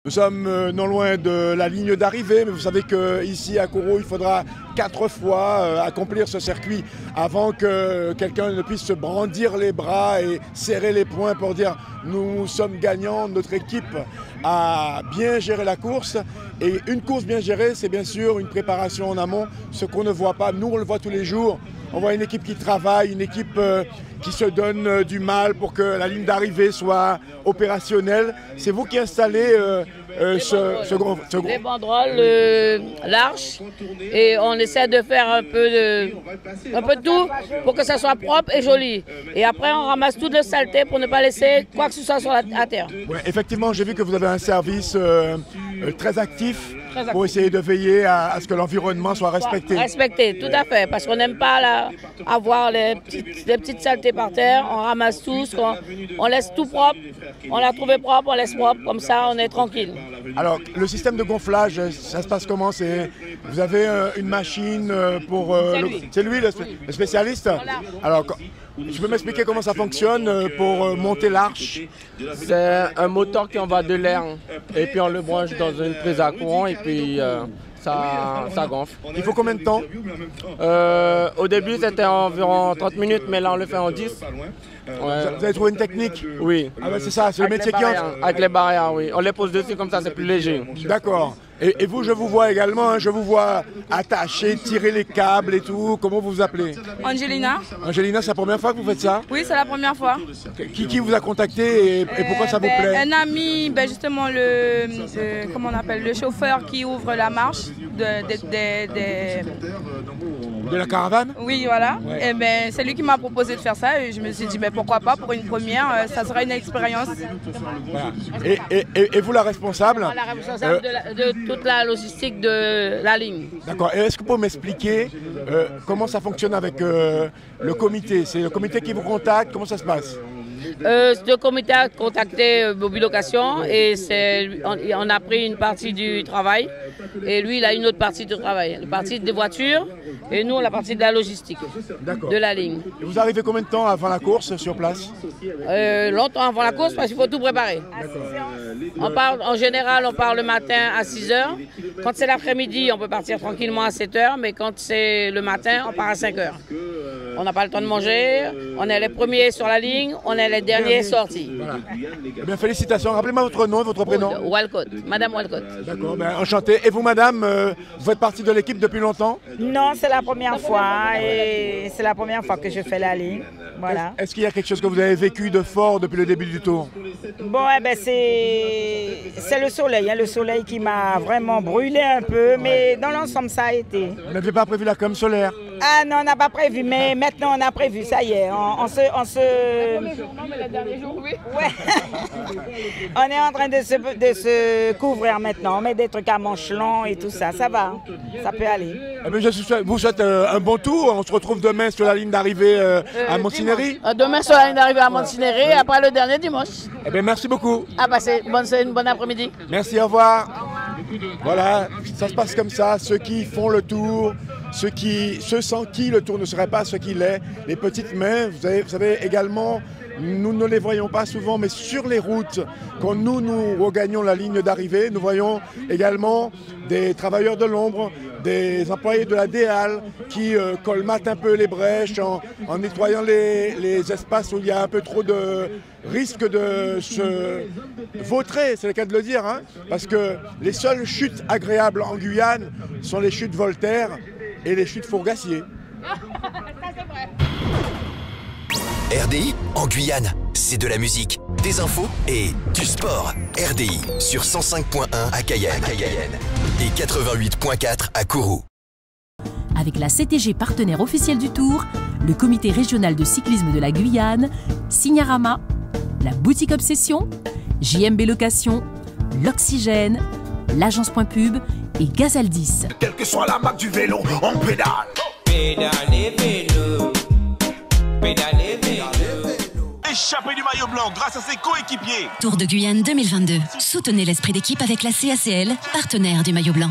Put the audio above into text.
Nous sommes non loin de la ligne d'arrivée, mais vous savez qu'ici à Kourou, il faudra 4 fois accomplir ce circuit avant que quelqu'un ne puisse se brandir les bras et serrer les poings pour dire « nous sommes gagnants, notre équipe a bien géré la course ». Et une course bien gérée, c'est bien sûr une préparation en amont, ce qu'on ne voit pas. Nous, on le voit tous les jours. On voit une équipe qui travaille, une équipe qui se donne du mal pour que la ligne d'arrivée soit opérationnelle. C'est vous qui installez ce gros... Les banderoles, l'arche, et on essaie de faire un peu de tout pour que ça soit propre et joli. Et après, on ramasse toute la saleté pour ne pas laisser quoi que ce soit sur à terre. Ouais, effectivement, j'ai vu que vous avez un service très actif. Pour essayer de veiller à ce que l'environnement soit respecté. Respecté, tout à fait, parce qu'on n'aime pas avoir les petites saletés par terre, on ramasse tout, on laisse tout propre, on l'a trouvé propre, on laisse propre, comme ça on est tranquille. Alors, le système de gonflage, ça se passe comment? Vous avez une machine pour... C'est lui le spécialiste? Voilà. Alors, tu peux m'expliquer comment ça fonctionne pour monter l'arche? C'est un moteur qui envoie de l'air et puis on le branche dans une prise à courant et puis ça gonfle. Il faut combien de temps? Au début c'était environ 30 minutes mais là on le fait en 10. Ouais. Vous avez trouvé une technique? Oui. Ah ben c'est ça, c'est le métier qui entre. Avec les barrières, oui. On les pose dessus comme ça, c'est plus léger. D'accord. Et vous, je vous vois également, hein, je vous vois attacher, tirer les câbles et tout. Comment vous vous appelez? Angelina. Angelina, c'est la première fois que vous faites ça? Oui, c'est la première fois. Qui vous a contacté et pourquoi ça vous plaît? Un ami, justement, comment on appelle, le chauffeur qui ouvre la marche de la caravane? Oui, voilà. Ouais. Et c'est lui qui m'a proposé de faire ça et je me suis dit pourquoi pas, pour une première, ça sera une expérience. Voilà. Et vous la responsable? La responsable de toute la logistique de la ligne. D'accord. Et est-ce que vous pouvez m'expliquer comment ça fonctionne avec le comité? C'est le comité qui vous contacte? Comment ça se passe? Le comité a contacté Mobilocation et on a pris une partie du travail et lui il a une autre partie du travail, la partie des voitures et nous la partie de la logistique de la ligne. Et vous arrivez combien de temps avant la course sur place? Longtemps avant la course parce qu'il faut tout préparer. En général on part le matin à 6 h. Quand c'est l'après-midi on peut partir tranquillement à 7 h, mais quand c'est le matin on part à 5 h. On n'a pas le temps de manger, on est les premiers sur la ligne, on est les derniers sortis. Voilà. Eh bien, félicitations. Rappelez-moi votre nom, votre prénom. Walcott, Madame Walcott. D'accord, enchanté. Et vous, madame, vous faites partie de l'équipe depuis longtemps? Non, c'est la première fois et c'est la première fois que je fais la ligne. Voilà. Est-ce qu'il y a quelque chose que vous avez vécu de fort depuis le début du tour? Bon, c'est le soleil. Le soleil qui m'a vraiment brûlé un peu, mais dans l'ensemble, ça a été. Vous n'aviez pas prévu la com solaire? Ah non, on n'a pas prévu, mais maintenant on a prévu, ça y est. On est en train de se couvrir maintenant. On met des trucs à manches longs et tout ça. Ça va, ça peut aller. Eh bien, je vous souhaite un bon tour. On se retrouve demain sur la ligne d'arrivée à Montignéry. Demain sur la ligne d'arrivée à Montignéry et après le dernier dimanche. Eh bien, merci beaucoup. Ah bah c'est une bonne après-midi. Merci, au revoir. Voilà, ça se passe comme ça. Ceux qui font le tour, ceux sans qui le tour ne serait pas ce qu'il est, les petites mains, vous savez également, nous ne les voyons pas souvent, mais sur les routes, quand nous regagnons la ligne d'arrivée, nous voyons également des travailleurs de l'ombre, des employés de la DEAL qui colmatent un peu les brèches en nettoyant les espaces où il y a un peu trop de risque de se vautrer, c'est le cas de le dire, hein, parce que les seules chutes agréables en Guyane sont les chutes Voltaire et les chutes Fourgassier. RDI en Guyane, c'est de la musique, des infos et du sport. RDI sur 105.1 à Cayenne et 88.4 à Kourou. Avec la CTG partenaire officielle du Tour, le comité régional de cyclisme de la Guyane, Signarama, la boutique Obsession, JMB Location, l'Oxygène, l'agence Point Pub et Gazaldis. Quelle que soit la marque du vélo, on pédale. Pédalez vélo, pédalez vélo. Échappé du maillot blanc grâce à ses coéquipiers. Tour de Guyane 2022. Soutenez l'esprit d'équipe avec la CACL, partenaire du maillot blanc.